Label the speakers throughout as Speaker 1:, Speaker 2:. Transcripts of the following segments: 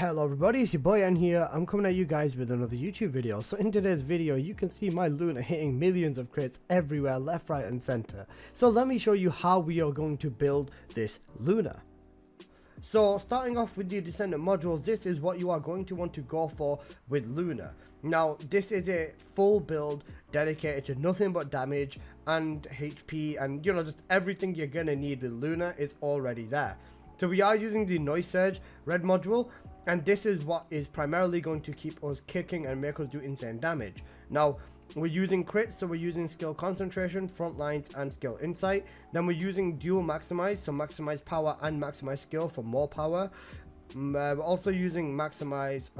Speaker 1: Hello everybody, it's your boy N here. I'm coming at you guys with another YouTube video. So in today's video you can see my Luna hitting millions of crits everywhere, left, right and center. So let me show you how we are going to build this Luna. So starting off with the Descendant modules, this is what you are going to want to go for with Luna. Now this is a full build dedicated to nothing but damage and HP, and just everything you're gonna need with Luna is already there. So we are using the Noise Surge red module, and this is what is primarily going to keep us kicking and make us do insane damage. Now we're using crits, so we're using skill concentration, front lines and skill insight. Then we're using dual maximize, so maximize power and maximize skill for more power. We're also using maximize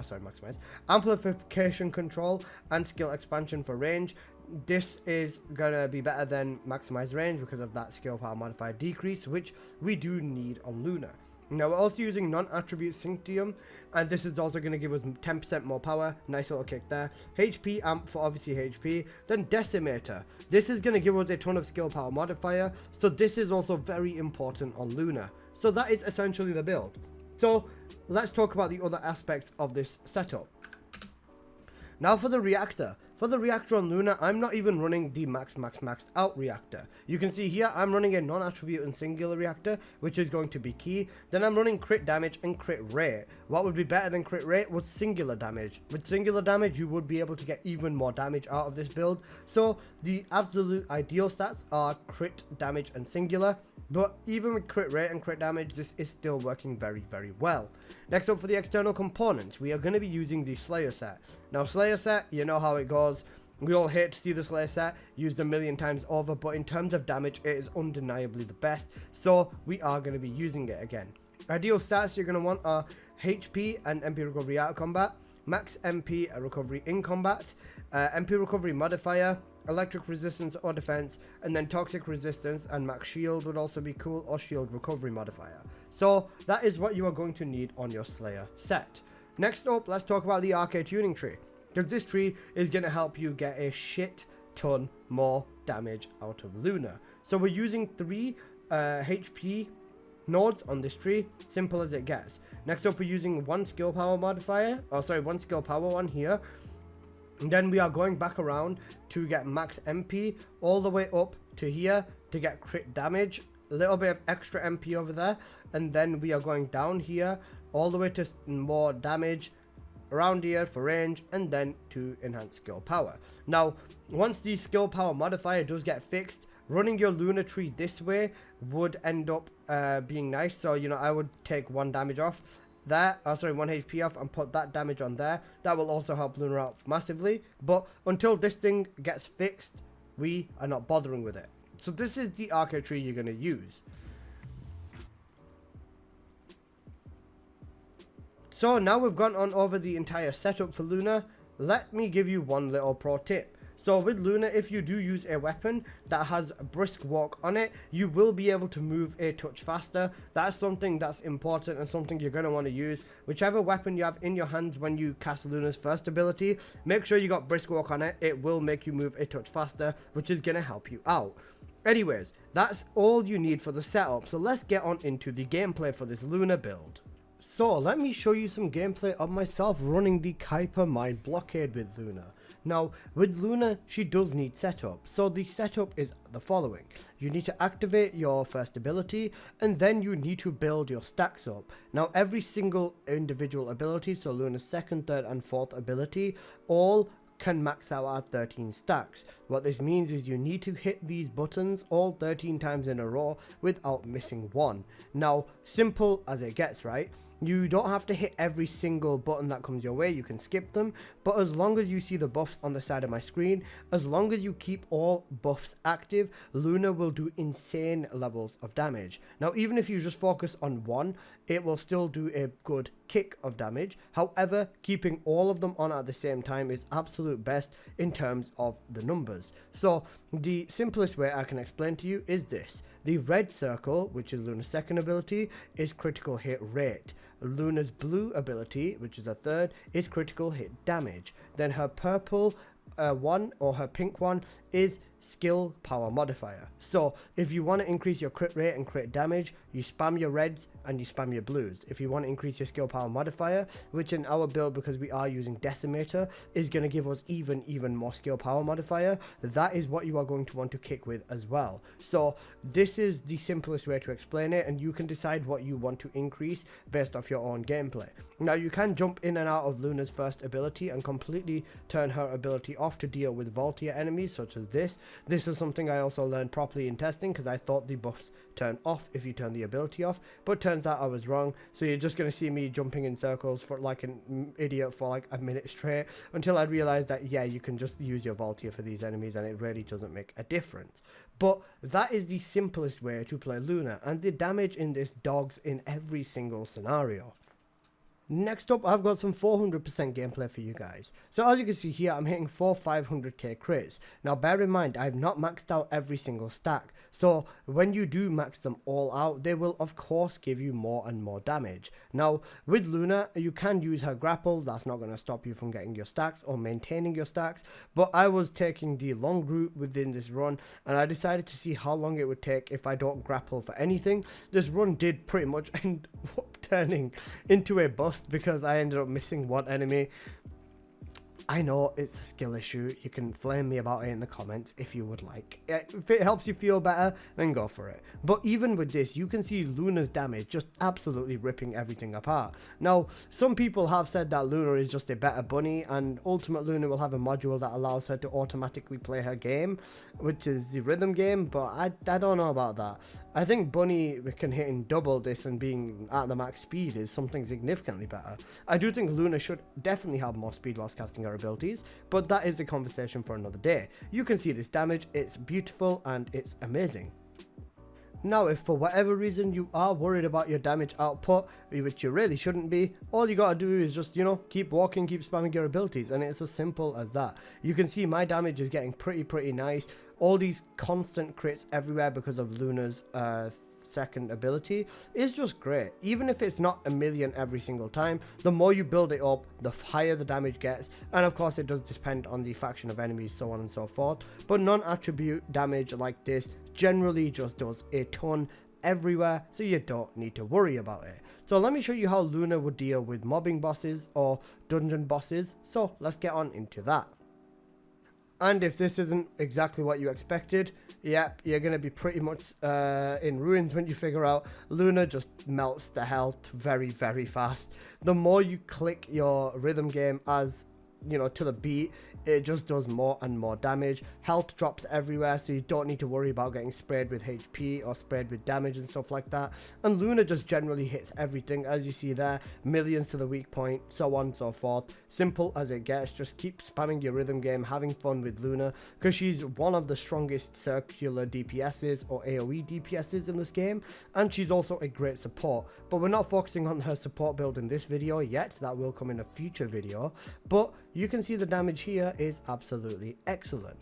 Speaker 1: amplification control and skill expansion for range. This is gonna be better than maximize range because of that skill power modifier decrease, which we do need on Luna. Now we're also using non-attribute Synctium, and this is also going to give us 10% more power. Nice little kick there. HP amp for obviously HP. Then Decimator. This is going to give us a ton of skill power modifier, so this is also very important on Luna. So that is essentially the build. So let's talk about the other aspects of this setup. Now for the reactor. For the reactor on Luna, I'm not even running the maxed out reactor. You can see here, I'm running a non-attribute and singular reactor, which is going to be key. Then I'm running crit damage and crit rate. What would be better than crit rate was singular damage. With singular damage, you would be able to get even more damage out of this build. So the absolute ideal stats are crit, damage, and singular. But even with crit rate and crit damage, this is still working very, very well. Next up, for the external components, we are going to be using the Slayer set. Now, Slayer set, you know how it goes. We all hate to see the Slayer set used a million times over, but in terms of damage, it is undeniably the best. So we are going to be using it again. Ideal stats you're going to want are HP and MP recovery out of combat, max MP recovery in combat, MP recovery modifier, electric resistance or defense, and then toxic resistance and max shield would also be cool, or shield recovery modifier. So that is what you are going to need on your Slayer set. Next up, let's talk about the Arche tuning tree, because this tree is going to help you get a shit ton more damage out of Luna. So we're using 3 HP nodes on this tree, simple as it gets. Next up, we're using 1 skill power modifier, 1 skill power one here. And then we are going back around to get max MP all the way up to here to get crit damage, a little bit of extra MP over there, and then we are going down here all the way to more damage around here for range, and then to enhance skill power. Now once the skill power modifier does get fixed, running your Luna tree this way would end up being nice. So I would take 1 damage off there, 1 HP off, and put that damage on there. That will also help Luna out massively, but until this thing gets fixed, we are not bothering with it. So this is the Arche tree you're going to use. So now we've gone on over the entire setup for Luna, let me give you one little pro tip. So with Luna, if you do use a weapon that has a brisk walk on it, you will be able to move a touch faster. That's something that's important and something you're going to want to use. Whichever weapon you have in your hands when you cast Luna's first ability, make sure you got brisk walk on it. It will make you move a touch faster, which is going to help you out. Anyways, that's all you need for the setup. So let's get on into the gameplay for this Luna build. So let me show you some gameplay of myself running the Kuiper Mine blockade with Luna. Now with Luna, she does need setup, so the setup is the following. You need to activate your first ability, and then you need to build your stacks up. Now every single individual ability, so Luna's 2nd, 3rd and 4th ability, all can max out at 13 stacks. What this means is you need to hit these buttons all 13 times in a row without missing one. Now simple as it gets, right? You don't have to hit every single button that comes your way, you can skip them, but as long as you see the buffs on the side of my screen, as long as you keep all buffs active, Luna will do insane levels of damage. Now even if you just focus on one, it will still do a good kick of damage. However, keeping all of them on at the same time is absolute best in terms of the numbers. So the simplest way I can explain to you is this. The red circle, which is Luna's 2nd ability, is critical hit rate. Luna's blue ability, which is a 3rd, is critical hit damage. Then her purple one, or her pink one, is skill power modifier. So if you want to increase your crit rate and crit damage, you spam your reds and you spam your blues. If you want to increase your skill power modifier, which in our build, because we are using Decimator, is going to give us even more skill power modifier, that is what you are going to want to kick with as well. So this is the simplest way to explain it, and you can decide what you want to increase based off your own gameplay. Now you can jump in and out of Luna's first ability and completely turn her ability off to deal with vaultier enemies such as this. This is something I also learned properly in testing, because I thought the buffs turn off if you turn the ability off, but turns out I was wrong. So you're just going to see me jumping in circles for like an idiot for like a minute straight, until I realized that yeah, you can just use your vaultier for these enemies and it really doesn't make a difference. But that is the simplest way to play Luna, and the damage in this dogs in every single scenario. Next up, I've got some 400% gameplay for you guys. So as you can see here, I'm hitting 4 500k crits. Now bear in mind, I've not maxed out every single stack. So when you do max them all out, they will of course give you more and more damage. Now with Luna, you can use her grapples. That's not going to stop you from getting your stacks or maintaining your stacks. But I was taking the long route within this run, and I decided to see how long it would take if I don't grapple for anything. This run did pretty much end up turning into a bust, because I ended up missing one enemy. I know it's a skill issue. You can flame me about it in the comments if you would like. If it helps you feel better, then go for it. But even with this, you can see Luna's damage just absolutely ripping everything apart. Now, some people have said that Luna is just a better bunny, and Ultimate Luna will have a module that allows her to automatically play her game, which is the rhythm game, but I don't know about that. I think Bunny can hit in double this, and being at the max speed is something significantly better. I do think Luna should definitely have more speed whilst casting her abilities, but that is a conversation for another day. You can see this damage, it's beautiful and it's amazing. Now, if for whatever reason you are worried about your damage output, which you really shouldn't be, all you gotta do is just, you know, keep walking, keep spamming your abilities, and it's as simple as that. You can see my damage is getting pretty nice. All these constant crits everywhere because of Luna's second ability is just great. Even if it's not a million every single time, the more you build it up, the higher the damage gets, and of course it does depend on the faction of enemies, so on and so forth, but non-attribute damage like this generally just does a ton everywhere, so you don't need to worry about it. So let me show you how Luna would deal with mobbing bosses or dungeon bosses, so let's get on into that. And if this isn't exactly what you expected, yep, you're going to be pretty much in ruins when you figure out Luna just melts the health very fast. The more you click your rhythm game, as you know, to the beat, it just does more and more damage. Health drops everywhere, so you don't need to worry about getting sprayed with HP or sprayed with damage and stuff like that. And Luna just generally hits everything, as you see there, millions to the weak point, so on and so forth. Simple as it gets. Just keep spamming your rhythm game, having fun with Luna, because she's one of the strongest circular DPSs or AoE DPSs in this game, and she's also a great support. But we're not focusing on her support build in this video yet. That will come in a future video, but you can see the damage here is absolutely excellent.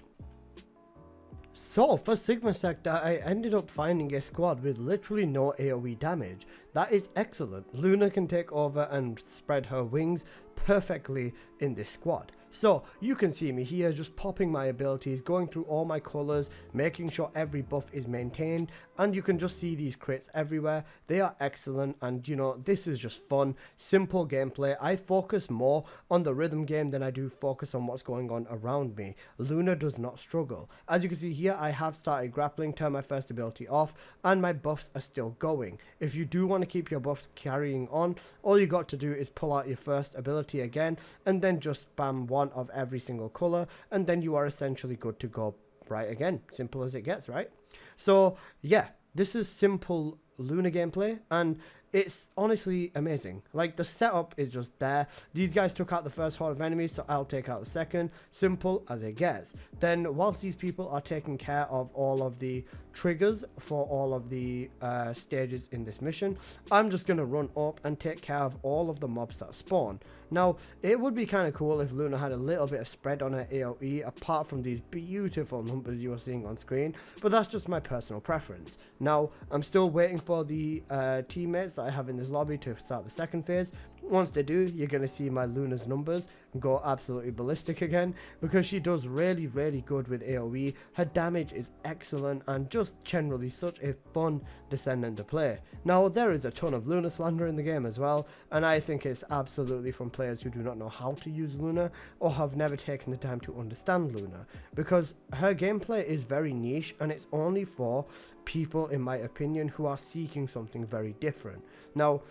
Speaker 1: So for Sigma Sector, I ended up finding a squad with literally no AoE damage. That is excellent. Luna can take over and spread her wings perfectly in this squad. So you can see me here just popping my abilities, going through all my colors, making sure every buff is maintained, and you can just see these crits everywhere. They are excellent, and you know, this is just fun, simple gameplay. I focus more on the rhythm game than I do focus on what's going on around me. Luna does not struggle. As you can see here, I have started grappling, turned my first ability off, and my buffs are still going. If you do want to keep your buffs carrying on, all you got to do is pull out your first ability again, and then just spam one of every single color, and then you are essentially good to go right again. Simple as it gets, right? So yeah, this is simple Luna gameplay, and it's honestly amazing. Like, the setup is just there. These guys took out the first horde of enemies, so I'll take out the second. Simple as it gets. Then whilst these people are taking care of all of the triggers for all of the stages in this mission, I'm just going to run up and take care of all of the mobs that spawn. Now, it would be kind of cool if Luna had a little bit of spread on her AoE, apart from these beautiful numbers you are seeing on screen, but that's just my personal preference. Now, I'm still waiting for the teammates that I have in this lobby to start the second phase. once they do, you're going to see my Luna's numbers go absolutely ballistic again, because she does really good with AoE. Her damage is excellent and just generally such a fun Descendant to play. Now there is a ton of Luna slander in the game as well, and I think it's absolutely from players who do not know how to use Luna or have never taken the time to understand Luna, because her gameplay is very niche and it's only for people, in my opinion, who are seeking something very different. Now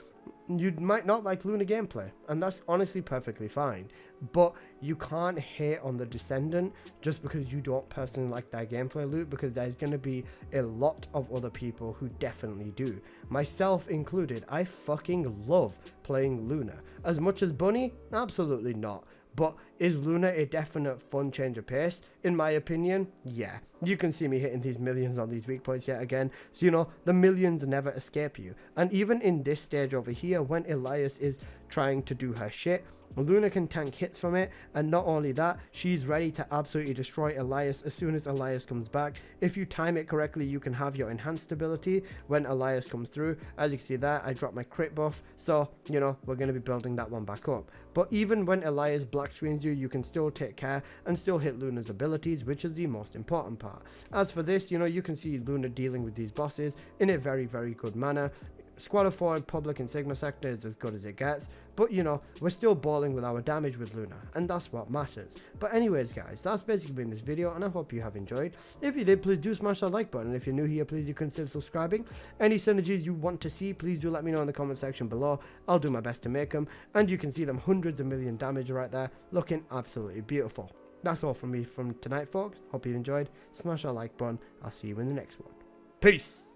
Speaker 1: you might not like Luna gameplay, and that's honestly perfectly fine, but you can't hate on the Descendant just because you don't personally like that gameplay loop, because there's going to be a lot of other people who definitely do, myself included. I fucking love playing Luna. As much as Bunny? Absolutely not. But is Luna a definite fun change of pace? In my opinion, yeah. You can see me hitting these millions on these weak points yet again. So, you know, the millions never escape you. And even in this stage over here, when Elias is trying to do her shit, Luna can tank hits from it, and not only that, she's ready to absolutely destroy Elias as soon as Elias comes back. If you time it correctly, you can have your enhanced ability when Elias comes through. As you can see that, I dropped my crit buff, so, you know, we're going to be building that one back up. But even when Elias black screens you, you can still take care and still hit Luna's abilities, which is the most important part. As for this, you know, you can see Luna dealing with these bosses in a very good manner. Squad of 4 in public and Sigma sector is as good as it gets, but you know, we're still balling with our damage with Luna, and that's what matters. But anyways guys, that's basically been this video, and I hope you have enjoyed. If you did, please do smash that like button, and if you're new here, please do consider subscribing. Any synergies you want to see, please do let me know in the comment section below. I'll do my best to make them, and you can see them hundreds of million damage right there, looking absolutely beautiful. That's all from me from tonight, folks. Hope you enjoyed. Smash that like button. I'll see you in the next one. Peace!